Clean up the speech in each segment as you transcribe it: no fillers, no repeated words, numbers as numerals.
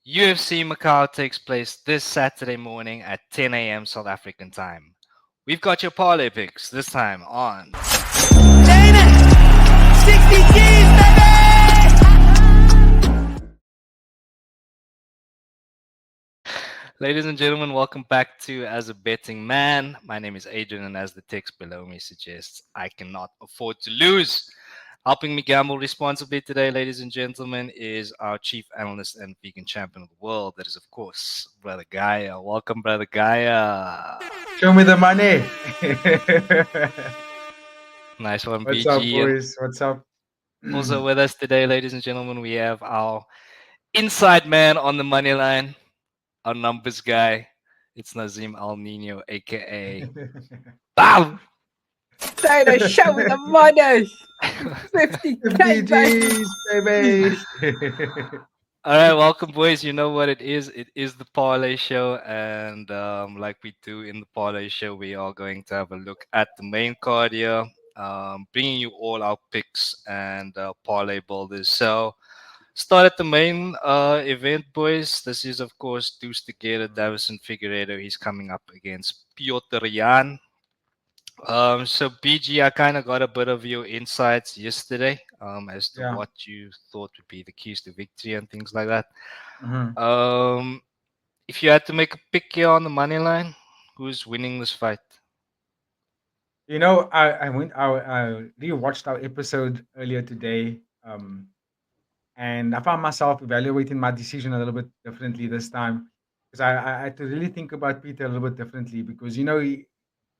UFC Macau takes place this Saturday morning at 10 a.m. South African time. We've got your parlay picks this time on David! 60 G's, baby! Ladies and gentlemen, welcome back to As a Betting Man. My name is Adrian, and as the text below me suggests, I cannot afford to lose. Helping me gamble responsibly today, ladies and gentlemen, is our chief analyst and vegan champion of the world. That is, of course, Brother Gaia. Welcome, Brother Gaia. Show me the money. Nice one, What's up, BG. And boys? What's up? also with us today, ladies and gentlemen, we have our inside man on the money line, our numbers guy. It's Nazim Al Nino, aka Babu. Taylor, show me the money. 50K, baby. G's, baby. All right, welcome, boys. You know what it is? It is the Parlay Show, and like we do in the Parlay Show, we are going to have a look at the main card here, bringing you all our picks and Parlay Builders. So, start at the main event, boys. This is, of course, Deuce Together, Davison Figueiredo. He's coming up against Piotr Jan. So BG, I kind of got a bit of your insights yesterday, as to Yeah. what you thought would be the keys to victory and things like that. Mhm. If you had to make a pick here on the money line, who's winning this fight? You know, I rewatched our episode earlier today, and I found myself evaluating my decision a little bit differently this time because I had to really think about Peter a little bit differently because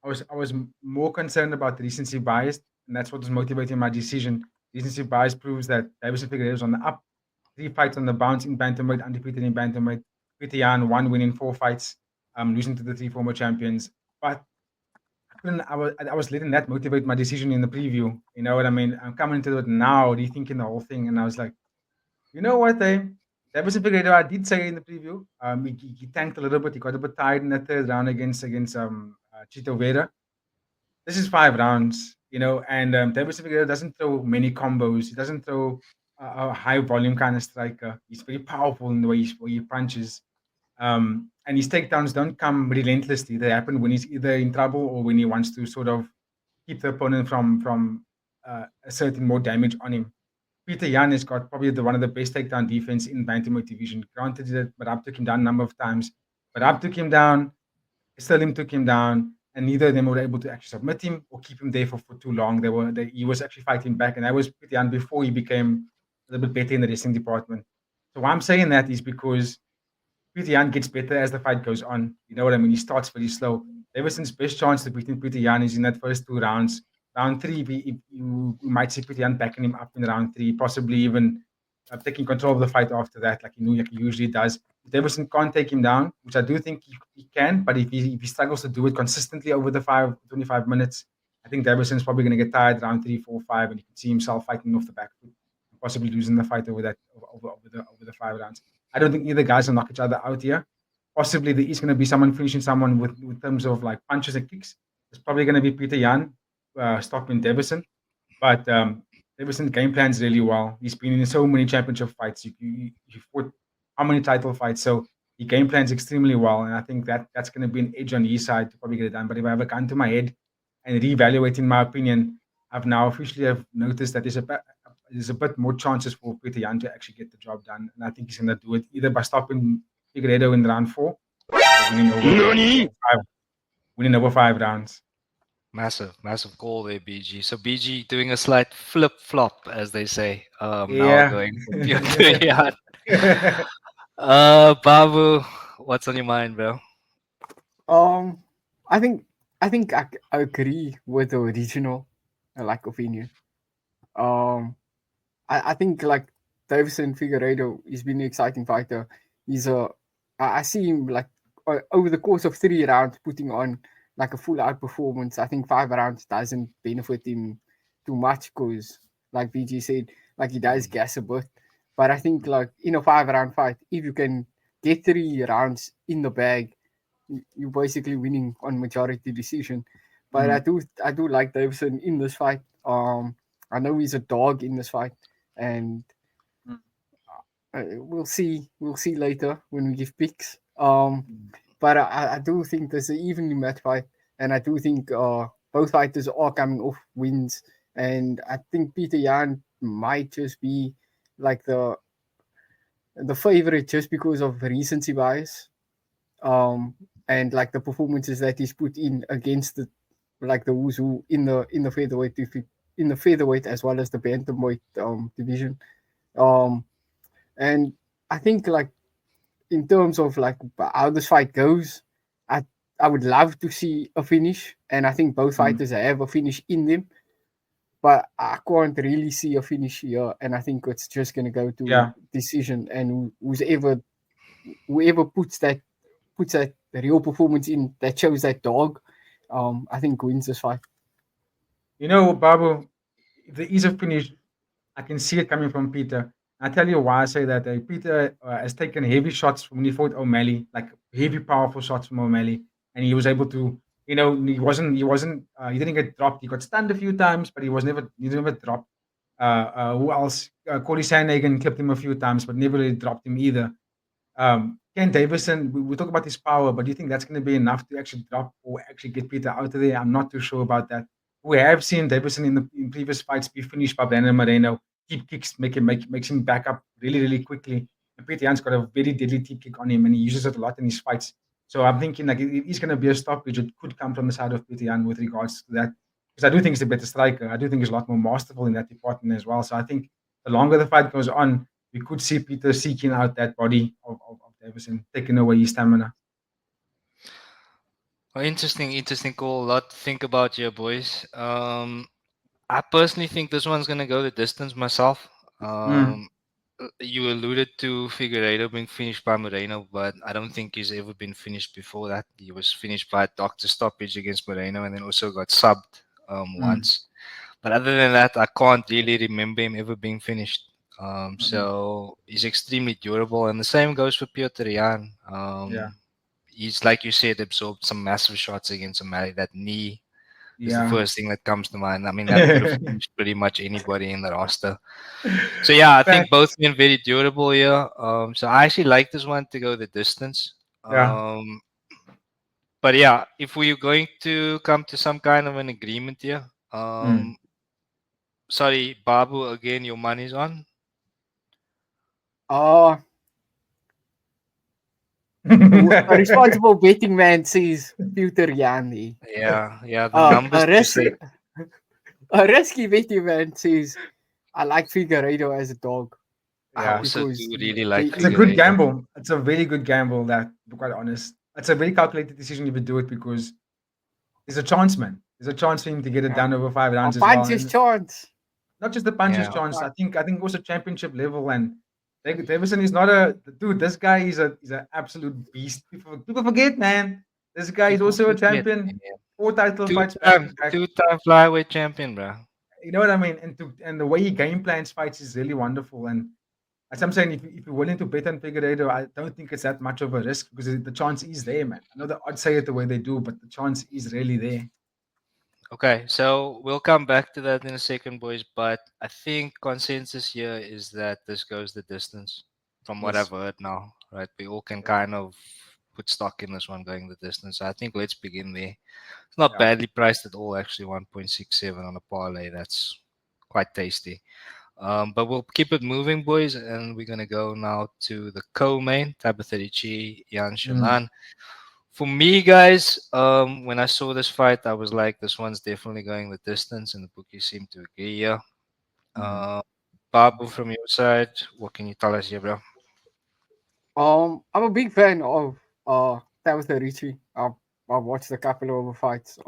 I was more concerned about the recency bias, and that's what was motivating my decision. Recency bias proves that Davison Figueiredo is on the up, 3 fights on the bounce in bantamweight, undefeated in bantamweight. Peter Yan, 1 win in 4 fights, losing to the 3 former champions. But I was letting that motivate my decision in the preview. You know what I mean? I'm coming into it now, rethinking the whole thing, and I was like, you know what, Davison Figueiredo, I did say in the preview, he tanked a little bit. He got a bit tired in the third round against Chito Vera. This is 5 rounds, and Davison Figueiredo doesn't throw many combos. He doesn't throw a high volume kind of striker. He's very powerful in the way he punches. And his takedowns don't come relentlessly. They happen when he's either in trouble or when he wants to sort of keep the opponent from asserting more damage on him. Peter Yan has got probably one of the best takedown defense in bantamweight division. Granted that Barab took him down a number of times. Barab took him down, Sterling took him down, and neither of them were able to actually submit him or keep him there for too long. He was actually fighting back, and that was Peter Yan before he became a little bit better in the wrestling department. So why I'm saying that is because Peter Yan gets better as the fight goes on. You know what I mean? He starts very slow. Davidson's best chance to beating Peter Yan is in that first 2 rounds. Round three, you might see Peter Yan backing him up in round three, possibly even taking control of the fight after that, like he usually does. If Davison can't take him down, which I do think he can, but if he struggles to do it consistently over the 25 minutes, I think Davison's probably going to get tired round 3, 4, 5, and you can see himself fighting off the back foot, possibly losing the fight over the 5 rounds. I don't think either guys will knock each other out here. Possibly there is going to be someone finishing someone with terms of like punches and kicks. It's probably going to be Peter Yan stopping Davison. But Davison game plans really well. He's been in so many championship fights. He fought how many title fights? So he game plans extremely well, and I think that's going to be an edge on his side to probably get it done. But if I have a gun to my head and reevaluating my opinion, I've now officially have noticed that there's a bit more chances for Peter Yan to actually get the job done, and I think he's going to do it either by stopping Figueiredo in round 4 or winning over 5 rounds. Massive, massive call there, BG. So BG doing a slight flip flop, as they say. Now Yeah. going for Piotr Jan. Babu, what's on your mind, bro? I think I agree with the original opinion. I think Davison Figueiredo, he's been an exciting fighter. I see him over the course of 3 rounds putting on like a full out performance. I think 5 rounds doesn't benefit him too much because, like VG said, like he does gas a bit. But I think like in a 5 round fight, if you can get 3 rounds in the bag, you're basically winning on majority decision. But I do like Davison in this fight. I know he's a dog in this fight, and we'll see. We'll see later when we give picks. Mm. But I do think there's an evenly matched fight, and I do think both fighters are coming off wins, and I think Peter Yan might just be like the favorite just because of recency bias, um, and like the performances that he's put in against the who's who in the featherweight in the featherweight as well as the bantamweight division. Um, and I think like in terms of like how this fight goes, I I would love to see a finish, and I think both Mm. fighters have a finish in them. But I can't really see a finish here, and I think it's just gonna go to Yeah. decision, and whoever puts that real performance in that shows that dog, I think wins this fight. You know, Babu, the ease of finish, I can see it coming from Peter. I tell you why I say that. Peter has taken heavy shots from when he fought O'Malley, like heavy, powerful shots from O'Malley, and he was able to, he didn't get dropped. He got stunned a few times, but he never dropped. Who else? Corey Sandhagen clipped him a few times, but never really dropped him either. Ken Davison, we talk about his power, but do you think that's going to be enough to actually drop or actually get Peter out of there? I'm not too sure about that. We have seen Davison in previous fights be finished by Brandon Moreno. Deep kicks makes him back up really, really quickly. And Peter Yan's got a very deadly deep kick on him, and he uses it a lot in his fights. So I'm thinking like if he's going to be a stoppage, it could come from the side of Peter Yan with regards to that. Because I do think he's a better striker. I do think he's a lot more masterful in that department as well. So I think the longer the fight goes on, we could see Peter seeking out that body of Davison, taking away his stamina. Oh, interesting call. A lot to think about here, boys. I personally think this one's gonna go the distance myself. Mm, You alluded to Figueiredo being finished by Moreno, but I don't think he's ever been finished before that. He was finished by a doctor stoppage against Moreno, and then also got subbed mm, once. But other than that, I can't really remember him ever being finished. mm. So he's extremely durable, and the same goes for Piotr Jan. Yeah, He's like you said, absorbed some massive shots against O'Malley. That knee is the yeah. first thing that comes to mind. I mean, that would have finished pretty much anybody in the roster. So yeah, I think both Facts. been very durable here. So I actually like this one to go the distance. Yeah. But yeah, if we're going to come to some kind of an agreement here, Mm. sorry, Babu, again, your money's on. Uh a responsible betting man says Peter Yanni. Yeah, the numbers A do risk say. a risky betting man says I like Figueiredo as a dog I Yeah. also because do really like It's a good Figueiredo. gamble. It's a very good gamble, that, to be quite honest. It's a very calculated decision if you do it, because there's a chance, man. There's a chance for him to get it done over 5 rounds a as well. puncher's And chance. not just the punches Yeah, A chance. punch. I think also championship level. And Davison is not a dude. This guy is an absolute beast. People forget, man. This guy is people also a forget. champion. Yeah. 4 title Two fights back to time, back. two-time flyweight champion, bro. You know what I mean? And the way he game plans fights is really wonderful. And as I'm saying, if you're willing to bet on Figueiredo, I don't think it's that much of a risk, because the chance is there, man. I know the odds say it the way they do, but the chance is really there. Okay, so we'll come back to that in a second, boys. But I think consensus here is that this goes the distance, from what I've Yes. heard now. Right, we all can Yeah. kind of put stock in this one going the distance. So I think let's begin there. It's not Yeah. badly priced at all, actually. 1.67 on a parlay. That's quite tasty. But we'll keep it moving, boys, and we're gonna go now to the co-main, Tabitha Ricci, Yan Mm, Shanlan. For me, guys, when I saw this fight, I was like, this one's definitely going the distance, and the bookies seem to agree here. mm. Uh, Babu, from your side, what can you tell us here, bro? I'm a big fan of Tabitha Ricci. I've watched a couple of her fights.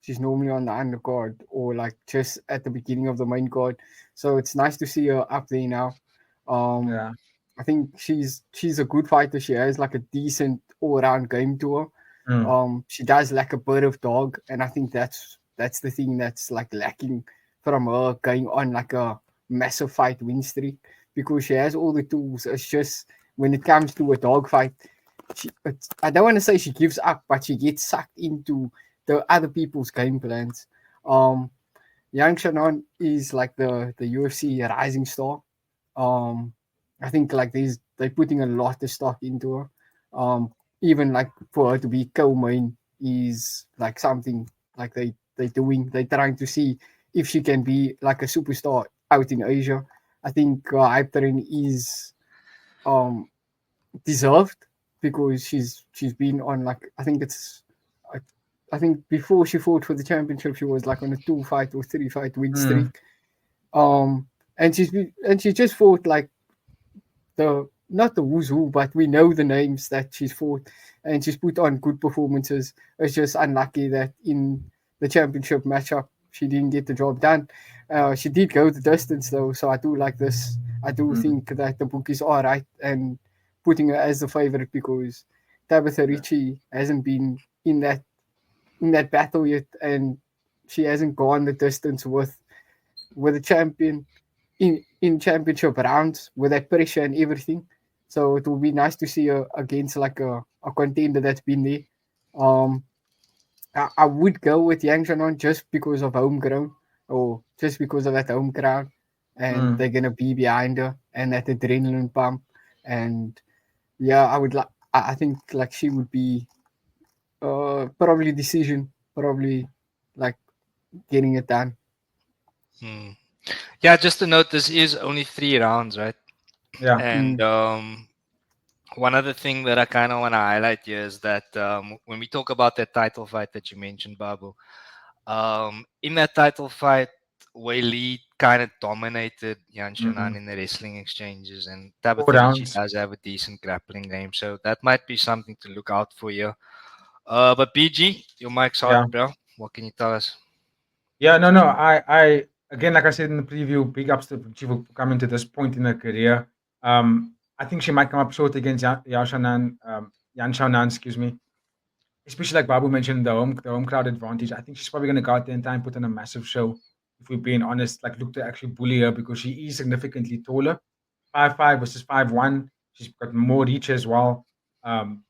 She's normally on the undercard or like just at the beginning of the main card. So it's nice to see her up there now. Um, Yeah. I think she's a good fighter. She has like a decent all around game to her. Mm, She does lack a bit of dog, and I think that's the thing that's like lacking from her going on like a massive fight win streak, because she has all the tools. It's just when it comes to a dog fight, I don't want to say she gives up, but she gets sucked into the other people's game plans. Um, Yang Shannon is like the UFC rising star. Um, I think like they're putting a lot of stock into her. Even like for her to be co-main is like something like they're doing. They're trying to see if she can be like a superstar out in Asia. I think hype train is um deserved because she's been on like I, I think before she fought for the championship she was like on a 2 fight or 3 fight win Mm, streak. And she just fought like the not the who's who, but we know the names that she's fought, and she's put on good performances. It's just unlucky that in the championship matchup she didn't get the job done. She did go the distance though, so I do like this. I do mm, think that the bookies are right and putting her as the favorite because Tabitha yeah. Ricci hasn't been in that battle yet, and she hasn't gone the distance with the champion in championship rounds with that pressure and everything. So it will be nice to see her against like a contender that's been there. Um, I would go with Yang Shannon just because of homegrown or just because of that home crowd, and Mm. they're gonna be behind her and that adrenaline pump. And yeah, I would like. I think like she would be probably decision, probably like getting it done. Hmm. Yeah, just to note, this is only 3 rounds, right? Yeah. And Mm, one other thing that I kind of want to highlight here is that when we talk about that title fight that you mentioned, Babu, in that title fight, Wei Li kind of dominated Yan Shannan Mm. in the wrestling exchanges, and 4 rounds. Tabitha does have a decent grappling game, so that might be something to look out for you. But BG, your mic's hot, Yeah. bro. What can you tell us? Yeah, no, no. Again, like I said in the preview, big ups to Chief for coming to this point in her career. I think she might come up short against Yan Xiaonan, excuse me. Especially like Babu mentioned, the home crowd advantage. I think she's probably going to go out there and try and put on a massive show. If we're being honest, like look to actually bully her because she is significantly taller. 5'5" versus 5'1". She's got more reach as well. Um,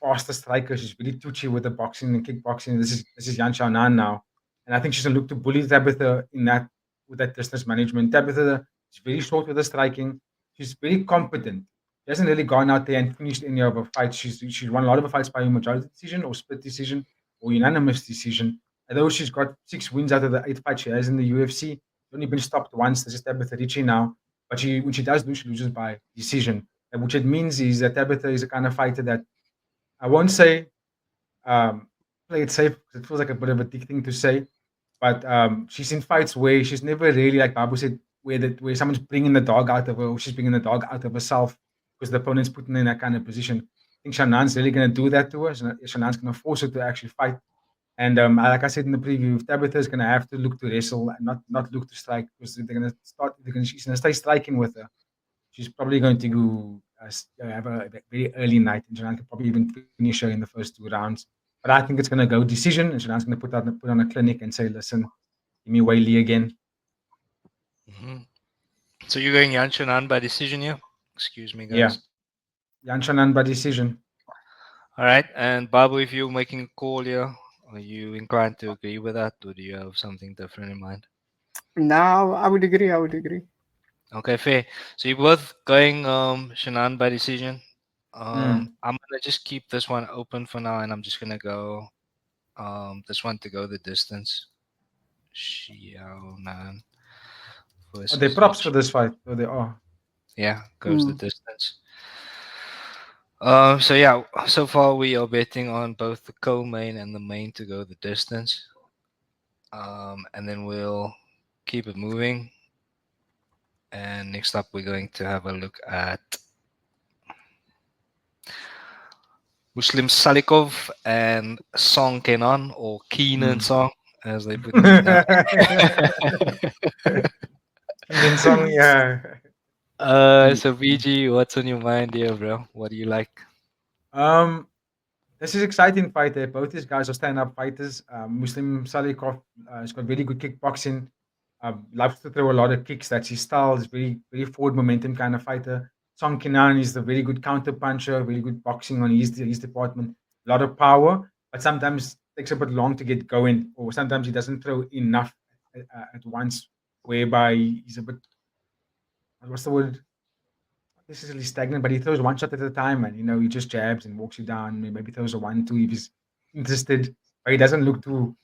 Faster striker. She's really twitchy with the boxing and kickboxing. This is Yan Xiaonan now, and I think she's gonna look to bully Tabitha in that with that distance management. Tabitha is very short with the striking. She's very competent. She hasn't really gone out there and finished any of her fights. She's won a lot of her fights by majority decision or split decision or unanimous decision. Although she's got 6 wins out of the 8 fights she has in the UFC, she's only been stopped once. This is Tabitha Ricci now. But when she does lose, she loses by decision. And which it means is that Tabitha is a kind of fighter that I won't say play it safe because it feels like a bit of a dick thing to say. But she's in fights where she's never really, like Babu said, where someone's bringing the dog out of her or she's bringing the dog out of herself because the opponent's putting her in that kind of position. I think Shanan's really going to do that to her. Shanan's going to force her to actually fight. And like I said in the preview, Tabitha is going to have to look to wrestle and not look to strike because they're going to start. She's going to stay striking with her. She's probably going to go have a very early night, and Shannon could probably even finish her in the first 2 rounds. But I think it's going to go decision, and Shannon's going to put on a clinic and say, "Listen, give me Whaley again." Hmm. So you're going Yan Shannan by decision here? Excuse me, Yeah, guys. Yan Shannon by decision. All right. And Babu, if you're making a call here, are you inclined to agree with that, or do you have something different in mind? now I would agree. I would agree. Okay, fair. So you're both going Shannon by decision. Mm. I'm gonna just keep this one open for now, and I'm just gonna go this one to go the distance. Xiaonan Are they versus props for Rich. this fight? Oh, they are. Yeah, goes the Mm. distance. So yeah, so far we are betting on both the co-main and the main to go the distance. And then we'll keep it moving. And next up, we're going to have a look at Muslim Salikov and Song Kenan, or Keenan Mm. Song, as they put him down. Keenan Song, yeah. So BG, what's on your mind here, bro? What do you like? Um, this is exciting fight there. Both these guys are stand-up fighters. Muslim Salikov has got very good kickboxing. Loves to throw a lot of kicks. That's his style. He's very forward momentum kind of fighter. Song Kinan is the very good counter puncher, very good boxing on his department. A lot of power, but sometimes takes a bit long to get going, or sometimes he doesn't throw enough at once, whereby he's a bit what's the word? necessarily stagnant, but he throws one shot at a time, and he just jabs and walks you down. Maybe throws a 1-2 if he's interested, but he doesn't look to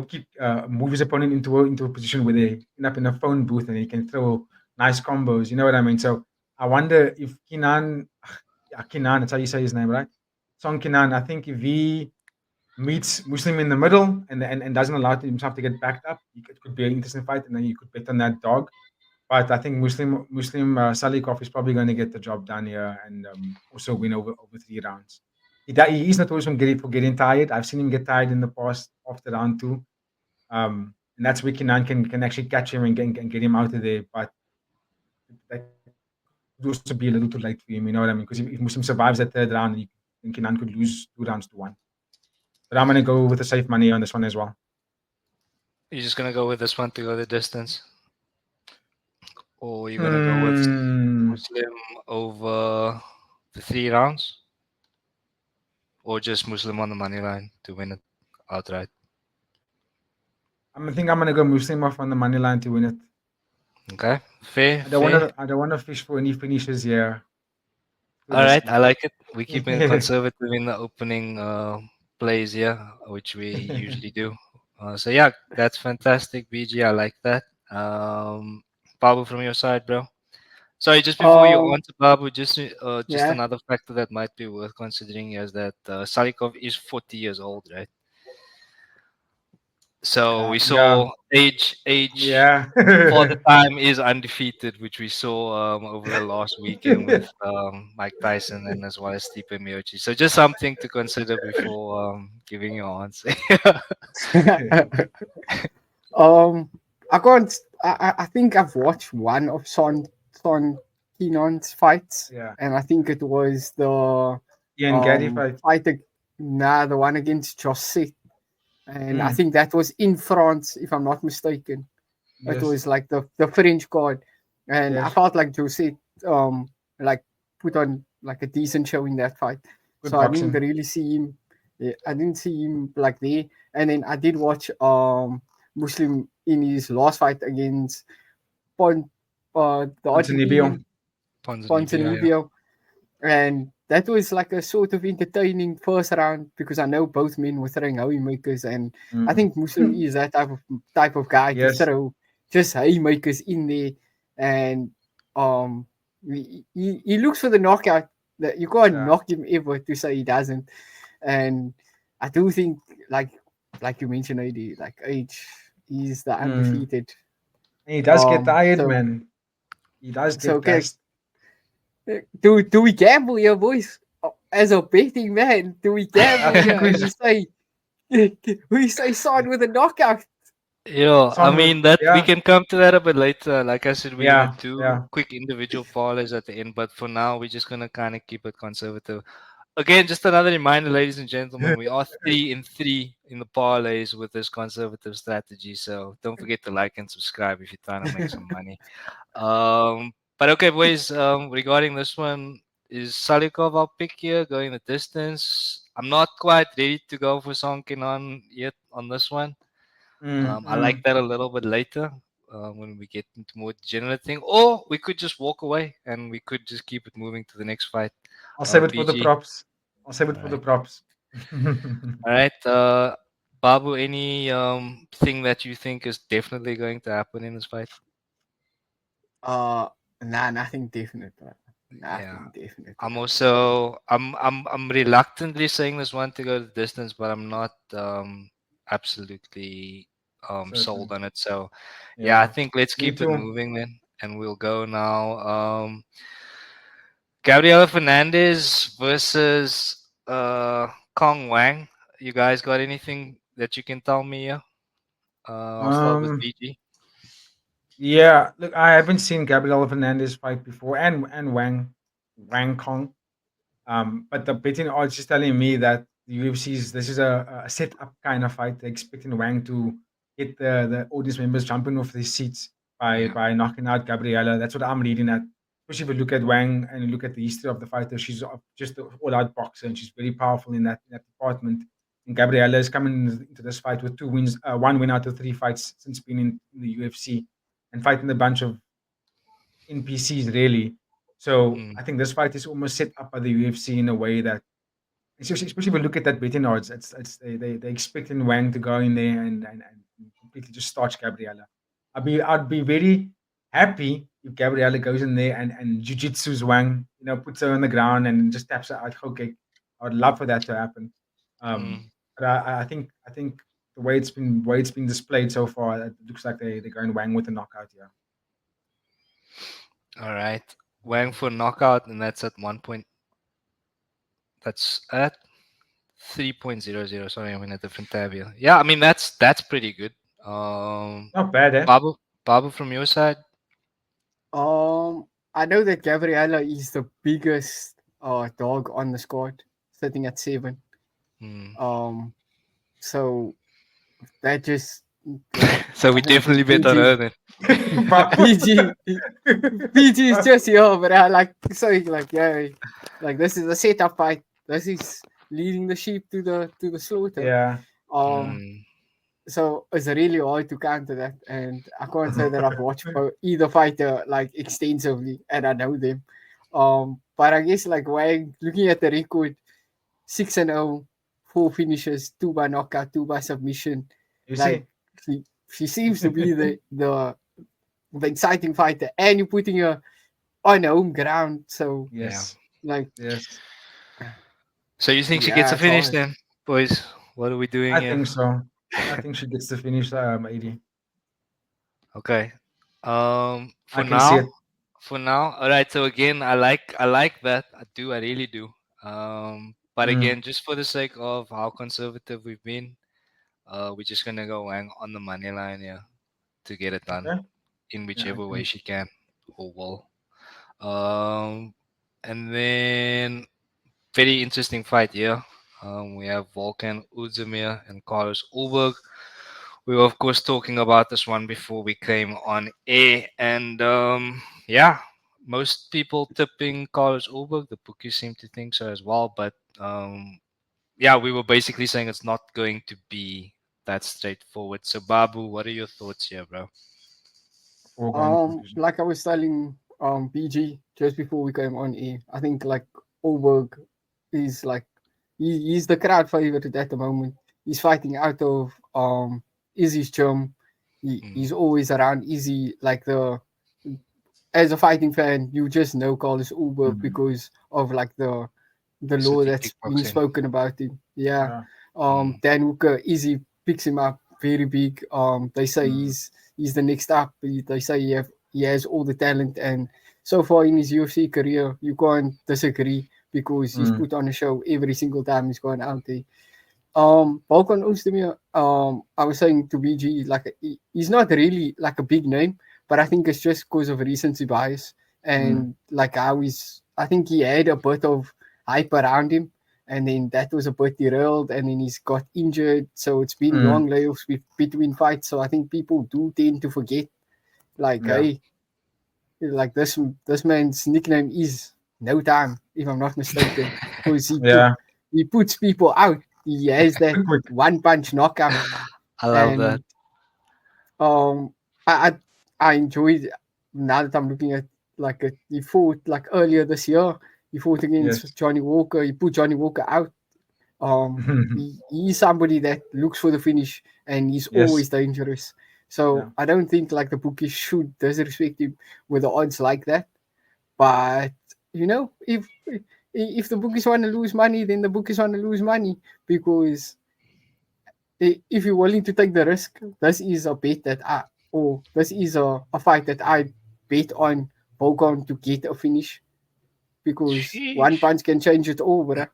keep move his opponent into a position where they end up in a phone booth and he can throw nice combos. You know what I mean? So I wonder if Kinan, yeah, Kinan, that's how you say his name, right? Song Kinan. I think if he meets Muslim in the middle and doesn't allow himself to get backed up, it could be an interesting fight, and then you could bet on that dog. But I think Muslim Salikov is probably going to get the job done here and also win over 3 rounds. He is notorious for getting tired. I've seen him get tired in the past after round 2, and that's where Kinan can actually catch him and get him out of there. But that could also be a little too late for him. You know what I mean? Because if Muslim survives that 3rd round, then Kinan could lose 2 rounds to 1. But I'm going to go with the safe money on this one as well. You're just gonna go with this one to go the distance, or you're gonna go with Muslim over the 3 rounds, or just Muslim on the money line to win it outright. I think I'm going to go Muslim off on the money line to win it. Okay, fair. I don't want to fish for any finishes here. All right, I like it. We keep it conservative in the opening plays here, which we usually do. So yeah, that's fantastic, BG. I like that. Babu, from your side, bro. Sorry, just before you answer, Babu, just Yeah. another factor that might be worth considering is that Salikov is 40 years old, right? So we saw age Yeah. for the time is undefeated, which we saw over the last weekend with Mike Tyson and as well as Stipe Miocic. So just something to consider before giving your answer. I can't. I think I've watched one of Son Kinon's fights, Yeah. and I think it was the Ian Gaddy fight. the one against Josset. And I think that was in France, if I'm not mistaken. Yes. It was like the French card, and I Yes. felt like Josset like put on like a decent show in that fight. Good So boxing. I didn't really see him. I didn't see him like there. And then I did watch Muslim in his last fight against the Ponzinibbio. Ponzinibbio. And that was like a sort of entertaining first round because I know both men were throwing haymakers, and I think Muslim is that type of guy Yes. to throw just haymakers in there, and he looks for the knockout. That you can't knock him ever to say he doesn't, and I do think like you mentioned, AD, like age is the undefeated. And he does get tired, so- man. He does get so, okay. gassed. Do we gamble here, boys? As a betting man, do we gamble I think here? We say Son with a knockout. Yeah, I Son mean with- that we yeah. can come to that a bit later. Like I said, we're Yeah, gonna do yeah. quick individual parlays at the end, but for now we're just gonna kind of keep it conservative. Again, just another reminder, ladies and gentlemen, we are 3-3 in the parlays with this conservative strategy. So don't forget to like and subscribe if you're trying to make some money. But okay, boys. Regarding this one, is Salikov our pick here, going the distance? I'm not quite ready to go for Sonkinon yet on this one. I like that a little bit later when we get into more degenerate thing, or we could just walk away and we could just keep it moving to the next fight. I'll save it for the PG. props. I'll save it for the props. All right, Babu, any thing that you think is definitely going to happen in this fight? Nothing definite. Nothing definite. I'm also I'm reluctantly saying this one to go the distance, but I'm not absolutely sold on it. So yeah, I think let's Me keep it too. moving then, and we'll go now. Gabriela Fernandez versus Kong Wang. You guys got anything that you can tell me here? I'll start with BG. Yeah, look, I haven't seen Gabriela Fernandez fight before, and Wang Kong. But the betting odds is telling me that the UFC's this is a set up kind of fight. They're expecting Wang to get the audience members jumping off their seats by knocking out Gabriela. That's what I'm reading at. Especially if you look at Wang and you look at the history of the fighter, she's just an all-out boxer and she's very powerful in that department. And Gabriela is coming into this fight with 2 wins, 1 win out of 3 fights since being in the UFC, and fighting a bunch of NPCs really. So Mm, I think this fight is almost set up by the UFC in a way that, especially if we look at that betting odds, it's they expecting Wang to go in there and completely just starch Gabriella. I'd be very happy if Gabriella goes in there and jujitsu's Wang, puts her on the ground and just taps her out hook kick. I would love for that to happen. Um, mm. but I think the way it's been displayed so far, it looks like they're going Wang with a knockout here. All right. Wang for knockout, and that's at 1 point. That's at 3.00. Sorry, I'm in a different tab here. Yeah, I mean that's pretty good. Um, Not bad, eh? Babu, Babu from your side. I know that Gabriella is the biggest dog on the squad, sitting at 7. Hmm. Um, so that just like So we definitely bet on PG, her then. PG, PG is just here, but I like saying like yeah, like this is a setup fight. This is leading the sheep to the slaughter. Yeah. Um, Mm, so it's really hard to counter that, and I can't say that I've watched either fighter like extensively, and I know them. But I guess like Wang, looking at the record, 6-0, 4 finishes, 2 by knockout, 2 by submission. You Like see? she seems to be the exciting fighter, and you're putting her on home ground. So yeah. Yes. like Yes. So you think she gets yeah, a it's finish hard. then, boys? What are we doing I here? think so. I think she gets to finish 80. Okay. I For can see now, it. all right. So again, I like that. I really do. But Mm. again, just for the sake of how conservative we've been, we're just gonna go Wang on the money line here to get it done Okay. in Yeah, I whichever way can. she can or will. Um, and then very interesting fight here. We have Volkan Uzdemir and Carlos Ulberg. We were of course talking about this one before we came on air, and yeah, most people tipping Carlos Ulberg. The bookies seem to think so as well, but yeah, we were basically saying it's not going to be that straightforward. So Babu, what are your thoughts here, bro? Foregone conclusion. Like I was telling PG just before we came on air, I think like Olberg is like he's the crowd favorite at the moment. He's fighting out of Izzy's gym. Mm, He's always around Izzy. Like the as a fighting fan, you just know Carlos Ulberg Mm. because of like the law city that's been kickboxing. spoken about him. Yeah. Yeah. Mm, Dan Hooker, Izzy picks him up very big. They say Mm. he's the next up. They say he has all the talent, and so far in his UFC career, you can't disagree because he's Mm. put on a show every single time he's gone out there. Balkan Oosterdamir, I was saying to BG, like he's not really like a big name, but I think it's just because of recency bias Mm. and like how he's. I think he had a bit of hype around him, and then that was a bit derailed, and then he's got injured, so it's been Mm. long layoffs between fights. So I think people do tend to forget, like, Yeah. hey, like this man's nickname is No Time, if I'm not mistaken, because Yeah. he puts people out. He has that Quick, quick. one punch knockout, I love that. and um, I I, I enjoyed now that I'm looking at like he fought like earlier this year. He fought Yes. against Johnny Walker. He put Johnny Walker out. He's somebody that looks for the finish and he's Yes. always dangerous. Yeah. So I don't think like the bookies should disrespect him with the odds like that. But you know, if the bookies want to lose money, then the bookies want to lose money because if you're willing to take the risk, this is a bet that or this is a fight that I bet on Volkan to get a finish because one Sheesh. punch can change it all, bruh.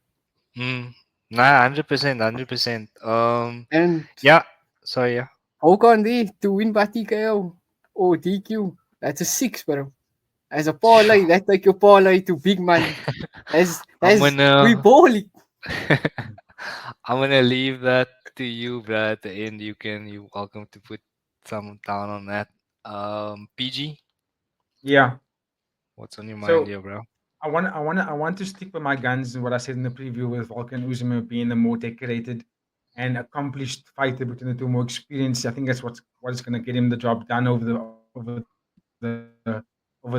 Mm. Nah, 100%, 100%. And Yeah. Sorry, yeah. Volkan there to win by TKO or DQ, that's a six, bro. As a parlay, that take your parlay to big money. I'm As we gonna balling. I'm gonna leave that to you, bro. At the end, you're welcome to put some down on that. PG, Yeah. what's on your mind So here, bro? I want to stick with my guns and what I said in the preview with Volkan Uzumir being the more decorated and accomplished fighter between the two, more experienced. I think that's what is going to get him the job done over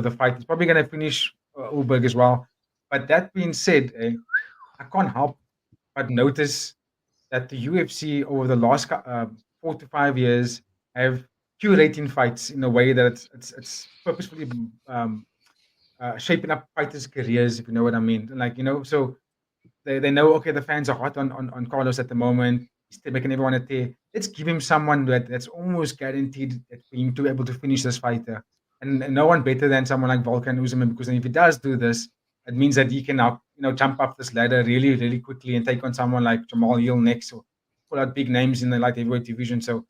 the fight. He's probably going to finish Ulberg as well. But that being said, I can't help but notice that the UFC over the last 4 to 5 years have curating fights in a way that it's purposefully um, shaping up fighters' careers, if you know what I mean. Like, so they know, okay, the fans are hot on Carlos at the moment. He's still making everyone a tear. Let's give him someone that's almost guaranteed that for him to be able to finish this fighter. And no one better than someone like Volkan Usman, because then if he does do this, it means that he can now, jump up this ladder really, really quickly and take on someone like Jamal Hill next, or pull out big names in the light heavyweight division. So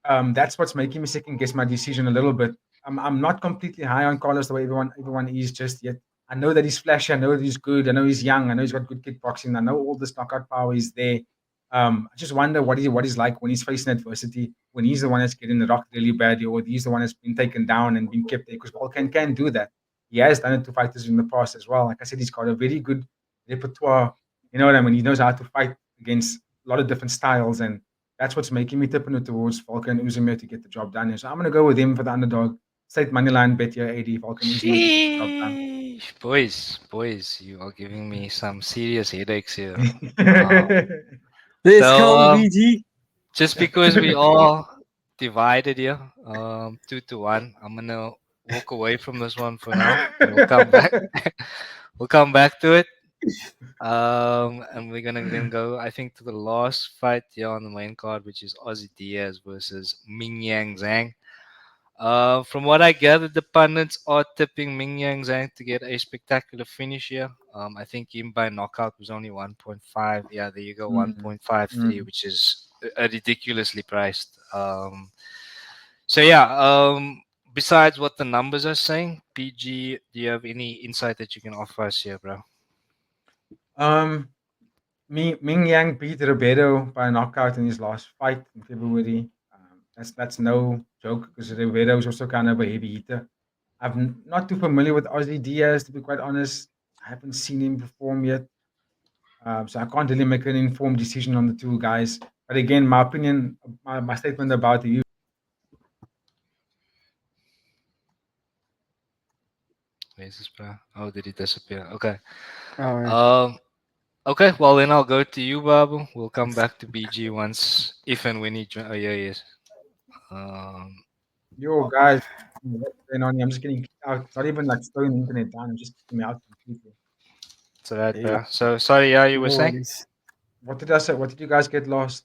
that's what's making me second guess my decision a little bit. I'm not completely high on Carlos the way everyone is just yet. I know that he's flashy. I know that he's good. I know he's young. I know he's got good kickboxing. I know all this knockout power is there. I just wonder what he's like when he's facing adversity, when he's the one that's getting rocked really badly, or he's the one that's been taken down and been kept there. Because Volkan can do that. He has done it to fighters in the past as well. Like I said, he's got a very good repertoire. You know what I mean? He knows how to fight against a lot of different styles, and that's what's making me tipping it towards Volkan Uzumir to get the job done here. So I'm going to go with him for the underdog. Straight money line bet here, 80. Volkan Uzumir to get the job done. Sheesh, boys, you are giving me some serious headaches here. Um, Let's So, go, BG. just because we all divided here, 2-1, I'm gonna walk away from this one for now. We'll come back. We'll come back to it. And we're gonna then go, I think, to the last fight here on the main card, which is Ozzy Diaz versus Ming Yang Zhang. From what I gathered, the pundits are tipping Ming Yang Zhang to get a spectacular finish here. I think him by knockout was only 1.5. Yeah, there you go, 1.53, which is ridiculously priced. So yeah, besides what the numbers are saying, PG, do you have any insight that you can offer us here, bro? Ming Yang beat Ribeiro by knockout in his last fight in February. That's no joke, because Ribeiro is also kind of a heavy hitter. I'm not too familiar with Ozzy Diaz, to be quite honest. I haven't seen him perform yet. So I can't really make an informed decision on the two guys. But again, my opinion, my statement about the Where's this, bro? Oh, did he disappear? Okay. Oh, yeah. Okay, well then I'll go to you, Babu. We'll come back to BG once, if and when he joins. Oh, yeah, he is. Yo, guys, what's going on here? I'm just getting kicked out. It's not even like slowing the internet down. I'm just kicking me out completely. It's alright, bro. Yeah. So sorry, yeah, you were No saying? worries. What did I say? What did you guys get lost?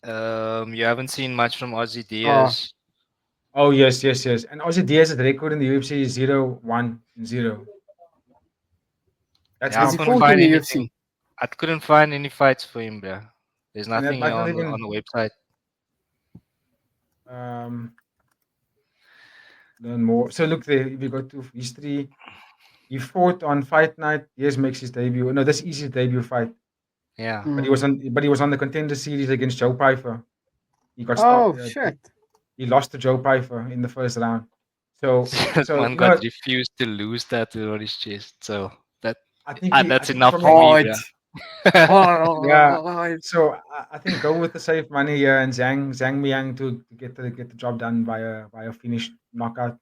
You haven't seen much from Ozzy Diaz. Oh, yes. And Ozzy Diaz's record in the UFC is 0-1-0. That's Yeah, I Has he not couldn't fought find in the anything. UFC? I couldn't find any fights for him, bro. There's and that nothing might here not on even. the website. Learn more. So look there. If you go to history, he fought on Fight Night. Diaz makes his debut. No, this is his debut fight. Yeah. But he was on the Contender Series against Joe Pyfer. He got Oh, started. shit. He lost to Joe Pyfer in the first round. So That so one got refused to lose tattoo on his chest. So I think that's he enough probably, for me, God. bro. yeah. Oh, So I think go with the safe money here and Zhang Miang to get the job done by a finish knockout.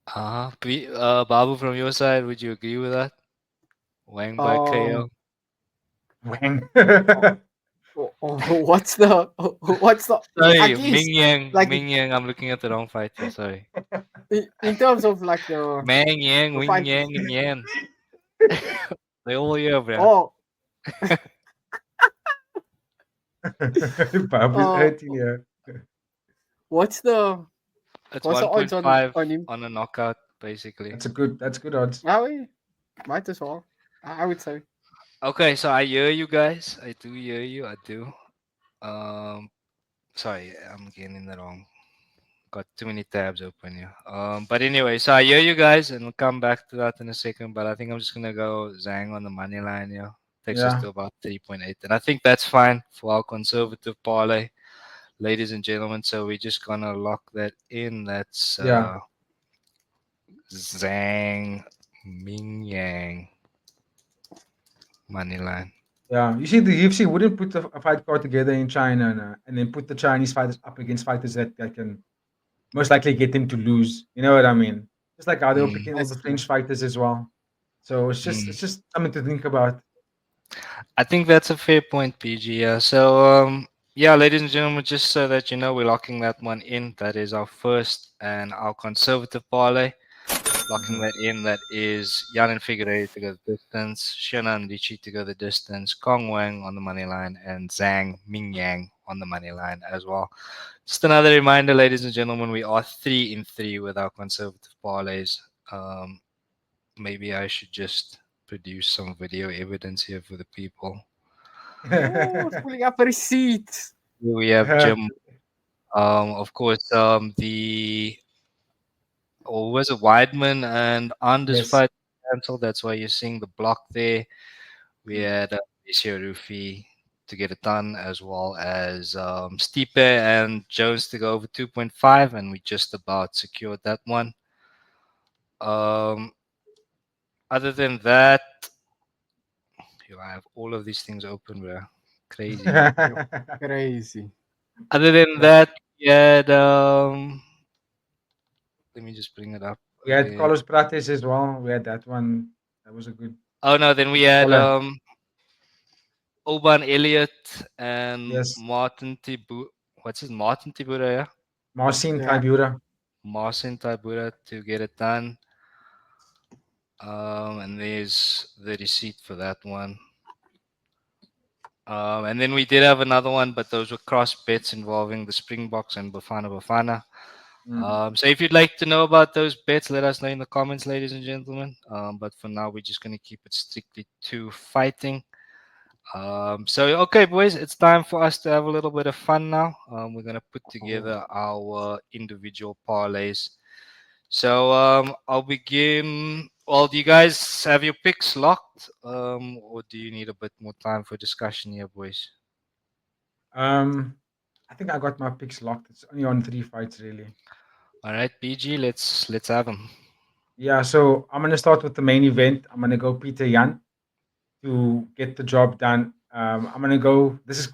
Babu, from your side, would you agree with that? Wang by KO. Wang. what's the Sorry, at least like Ming Yang. I'm looking at the wrong fight here. Sorry. in terms of like the Mang Yang, the Wing fight. Yang, and Yan. They all here, bro. Oh, Babu's uh, 18 here. what's the It's odds 1.5 on him? on a knockout, basically. That's good odds. Oh, yeah. Might as well. I would say. Okay, so I hear you guys. I do hear you. I do. Sorry, I'm getting the wrong. Got too many tabs open here. But anyway, so I hear you guys, and we'll come back to that in a second. But I think I'm just gonna go Zhang on the money line here. Takes us Yeah. to about 3.8, and I think that's fine for our conservative parlay, ladies and gentlemen. So we're just gonna lock that in. That's Yeah. Zhang Ming Yang money line. Yeah. You see, the UFC wouldn't put a fight card together in China and then put the Chinese fighters up against fighters that can most likely get them to lose. You know what I mean? Just like how they were Mm, picking all That's the true. French fighters as well. So it's mm. just something to think about. I think that's a fair point, PG. Yeah. So, yeah, ladies and gentlemen, just so that you know, we're locking that one in. That is our first and our conservative parlay. Locking Mhm. that in, that is Jan and Figueiredo to go the distance, Shana and Richie to go the distance, Kong Wang on the money line, and Zhang Mingyang on the money line as well. Just another reminder, ladies and gentlemen, we are 3 in 3 with our conservative parlays. Um, Maybe I should just produce some video evidence here for the people. Oh, pulling up a receipt. Here we have Jim. Of course, the or was it Weidman and Anders Yes. fight cancelled? That's why you're seeing the block there. We Mm. had Mauricio Rufy to get it done, as well as Stipe and Jones to go over 2.5, and we just about secured that one. Um, Other than that, yo, I have all of these things open, bro. Crazy. Yo, crazy. Other than Yeah. that, we had let me just bring it up We had again. Carlos Prates as well. We had that one. That was a Oh no, then we good had caller. Oban Elliott and Yes. Martin Tibu. What's his Martin Tibura? Yeah, Marcin Yeah. Tybura. Marcin Tibura to get it done. And there's the receipt for that one. And then we did have another one, but those were cross bets involving the Springboks and Bafana Bafana. Mm. So if you'd like to know about those bets, let us know in the comments, ladies and gentlemen. But for now, we're just going to keep it strictly to fighting. So okay, boys, it's time for us to have a little bit of fun now. We're going to put Oh. together our individual parlays. So I'll begin. Well, do you guys have your picks locked, or do you need a bit more time for discussion here, boys? Um, I think I got my picks locked. It's only on 3 fights really. All right, BG, let's have them. Yeah, so I'm gonna start with the main event. I'm gonna go Peter Yan to get the job done. I'm gonna go. This is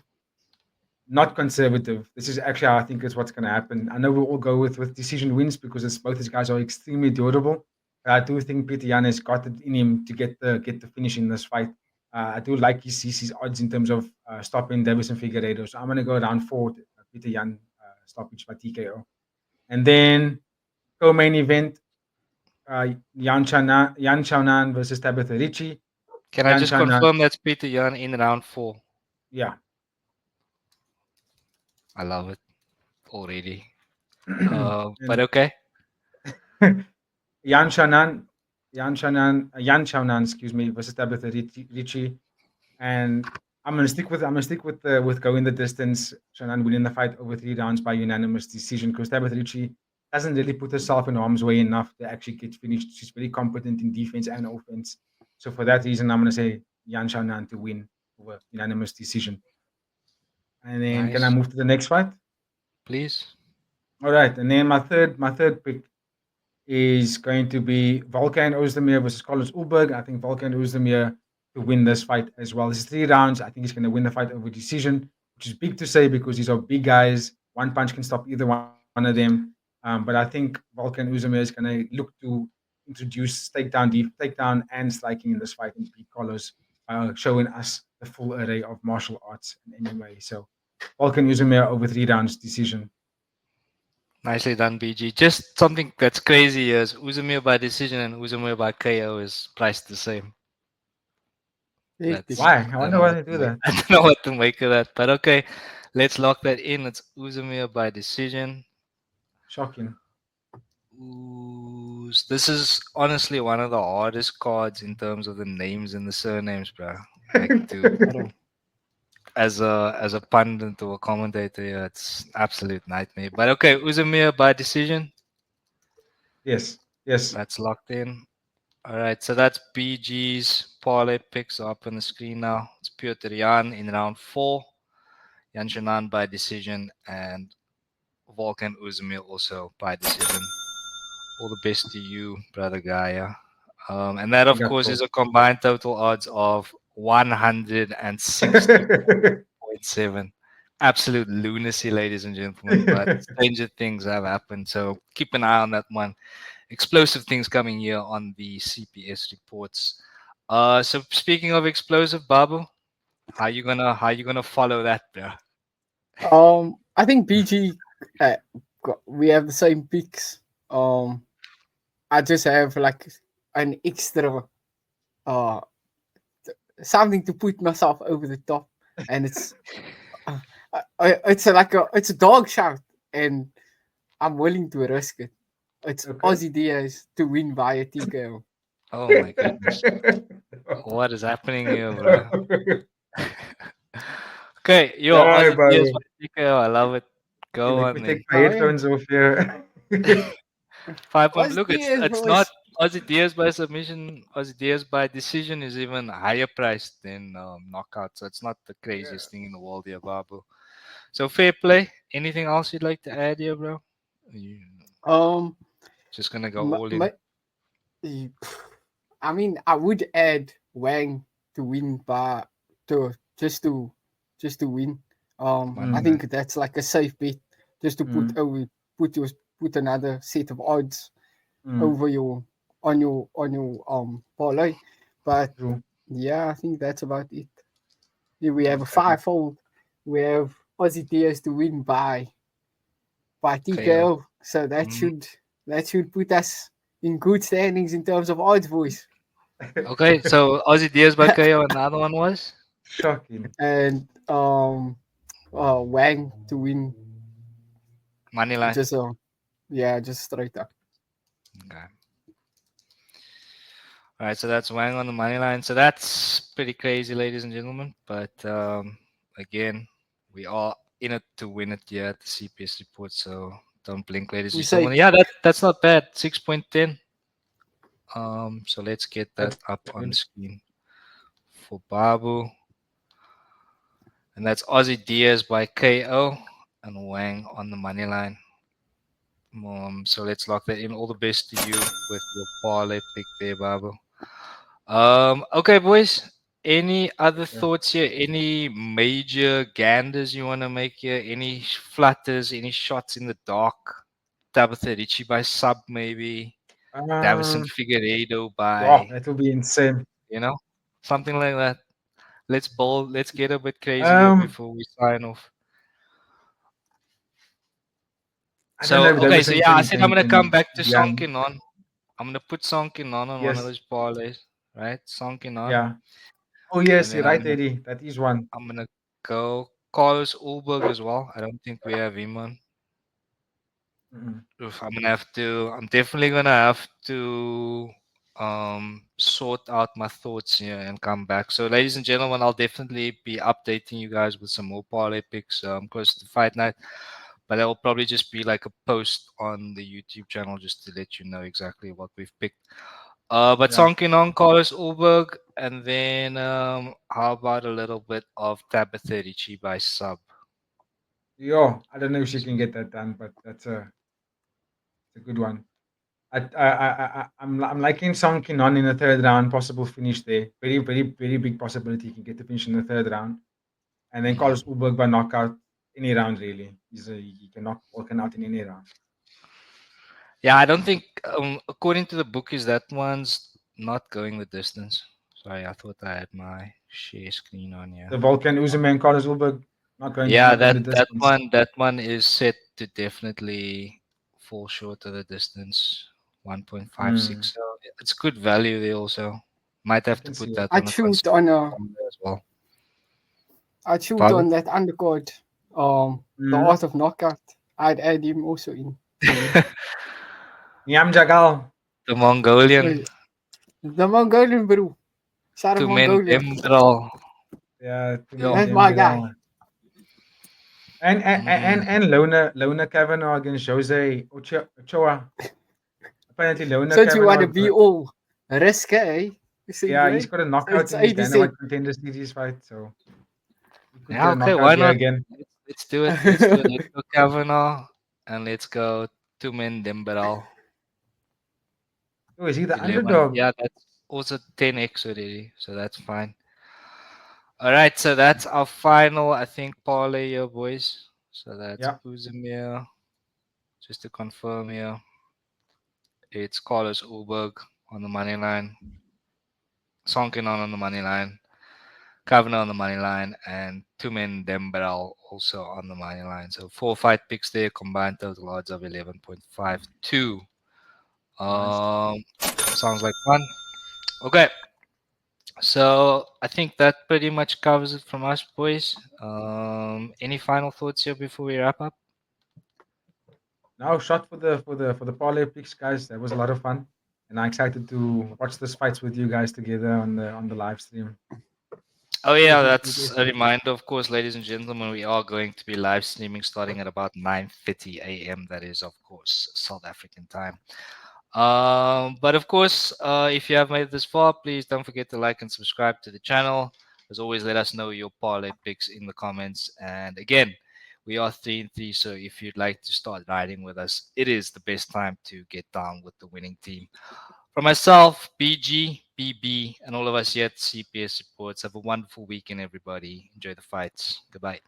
not conservative. This is actually how I think is what's gonna happen. I know we'll all go with decision wins because it's both these guys are extremely durable. But I do think Peter Yan has got it in him to get the finish in this fight. I do like his odds in terms of stopping Davison Figueiredo. So I'm gonna go down for Peter Yan stoppage by TKO. And then co-main event, Yan Chaonan versus Tabitha Ricci. Can I Yan just Chaonan, confirm that's Peter Yan in round 4? yeah. I love it already. But And okay. Yan Chaonan, Yan Chaonan, excuse me, versus Tabitha Ricci. And I'm gonna stick with going the distance. Shannon winning the fight over 3 rounds by unanimous decision because Tabitha Ricci hasn't really put herself in harm's way enough to actually get finished. She's very competent in defense and offense. So for that reason, I'm gonna say Yan Shannon to win over unanimous decision. And then can I Nice. move to the next fight? Please. All right. And then my third pick is going to be Volkan Ozdemir versus Carlos Ulberg. I think Volkan Ozdemir to win this fight as well. This is 3 rounds. I think he's going to win the fight over decision, which is big to say because these are big guys. One punch can stop either one of them. But I think Volkan Ozdemir is going to look to introduce takedown and striking in this fight and beat Carlos, showing us the full array of martial arts and MMA. So Volkan Ozdemir over 3 rounds decision. Nicely done, BG. Just something that's crazy is Uzumir by decision and Uzumir by KO is priced the same. Hectic. That's Why? I I don't wonder know why what they to do make. that. I don't know what to make of that. But okay, let's lock that in. It's Uzumir by decision. Shocking. This is honestly one of the hardest cards in terms of the names and the surnames, bro. Like to I don't. as a pundit or a commentator, yeah, it's absolute nightmare. But okay, Uzumir by decision. Yes, yes. That's locked in. All right, so that's BG's parlay picks up on the screen now. It's Piotr Jan in round 4, Yan Shanan by decision, and Volkan Uzumir also by decision. All the best to you, brother Gaia. And that, of Fingers course, is crossed. a combined total odds of 160.7. Absolute lunacy, ladies and gentlemen. But stranger things have happened, so keep an eye on that one. explosive things coming here on the CPS reports. So speaking of explosive, Babu, how you gonna follow that, bro? I think BG, uh, we have the same picks. I just have like an extra, uh, something to put myself over the top, and uh, it's a dog shout, and I'm willing to risk it. It's Okay. Aussie Diaz to win via TKO. Oh my goodness, what is happening here, bro? Okay, yo, Alright, Aussie Diaz bro. by TKO. I love it. Okay, Go let on me then. take my Oh yeah, headphones off here. 5 point. Aussie Look, it's Diaz it's not boys. Aussie Diaz by submission. Aussie Diaz by decision is even higher priced than knockout. So it's not the Yeah. craziest thing in the world here, Babu. So fair play. Anything else you'd like to add here, bro? You Um, just gonna go my, all in. my, I mean, I would add Wang to win, but to just to just to win. Money I Mm, line. think that's like a safe bet, just to mm, put your put another set of odds mm. over your on your parlay. But True. yeah, I think that's about it. Here we have a Okay. fivefold. We have Aussie Diaz to win by KO. TKO. So Mm. that should put us in good standings in terms of odds, boys. Okay, so Aussie Diaz by KO and the other one was Shocking. And Wang to win money line. just yeah, just straight up. Okay. All right, so that's Wang on the money line. So that's pretty crazy, ladies and gentlemen. But again, we are in it to win it here at the CPS report. So don't blink, ladies We and say gentlemen. Yeah, that's not bad. 6.10. So let's get that That's up on the good. screen for Babu, and that's Aussie Diaz by KO and Wang on the money line. So let's lock that in. All the best to you with your parlay pick there, Babu. Okay, boys. Any other Yeah. thoughts here? Any major ganders you want to make here? Any flutters? Any shots in the dark? Tabitha Ricci by sub, maybe. Davison Um, Figueiredo yeah, by, that will be insane. you know, something like that. Let's bowl. Let's get a bit crazy here Um, before we sign off. I don't So know if okay, so Davison yeah, I said I'm gonna come back to can be young. Sonkin on. I'm gonna put Sonkin on one of Yes. those parlays, right? Sonkin on, Yeah. Oh and yes, then you're right, Eddie. That is one. I'm gonna go Carlos Ulberg as well. I don't think we have him on. Mm-mm. Oof, I'm gonna have to. I'm definitely gonna have to sort out my thoughts here and come back. So, ladies and gentlemen, I'll definitely be updating you guys with some more parlay picks close to fight night. But that will probably just be like a post on the YouTube channel just to let you know exactly what we've picked. But Yeah. Sonkin on Carlos Ulberg, and then how about a little bit of Tabitha Ricci by sub? Yo, I don't know if she can get that done, but it's a good one. I'm liking Song Kinon in the third round, possible finish there. Very, very, very big possibility he can get the finish in the third round. And then Mhm. Carlos Ulberg by knockout any round really. He can knock Volkan out in any round. Yeah, I don't think, according to the bookies, that one's not going the distance. Sorry, I thought I had my share screen on here. The Volkan Usman and Carlos Ulberg Yeah, not going the that distance. one is set to definitely fall short of the distance, Hmm. 1.56. So it's good value there also. Might I have to can put see it. that on a consideration as well. I'd shoot Pardon? on that undercard. The Hmm. art of knockout. I'd add him also in to win. Niam Jagal. The Mongolian Uh, The Mongolian bro. Shout out to men Mongolia. Dembral. Yeah, to me Yo. That's them my guy. Biral. And Lona Kavanaugh against Jose Ochoa. Apparently Lona Since you want Kavanaugh to be all risky, you see, yeah, he's right? got a So knockout it's in his 80 Dana cent. White Contender Series fight, so he could Yeah, get a okay, knockout why here not? again. Let's do it. Let's do it. Let's go Kavanaugh and let's go two men Dembral. Oh, is he the 11. underdog? Yeah, that's also 10x already, so that's fine. All right, so that's our final, I think, parlay here, boys. So that's Yeah. Uzumir, just to confirm here. It's Carlos Ulberg on the money line, Sonkinon on the money line, Kavanagh on the money line, and Tumen Dembele also on the money line. So 4 fight picks there, combined total odds of 11.52. Nice. Sounds like fun. Okay, so I think that pretty much covers it from us, boys. Any final thoughts here before we wrap up? Now, shot for the parlay picks, guys. That was a lot of fun, and I'm excited to watch this fights with you guys together on the live stream. Oh yeah, Awesome. that's a reminder, of course, ladies and gentlemen. We are going to be live streaming starting at about 9:30 a.m. That is, of course, South African time. But of course, if you have made it this far, please don't forget to like and subscribe to the channel. As always, let us know your parlay picks in the comments. And again, we are 3-3, so if you'd like to start riding with us, it is the best time to get down with the winning team. For myself, BG, BB, and all of us here at CPS Reports, have a wonderful weekend, everybody. Enjoy the fights. Goodbye.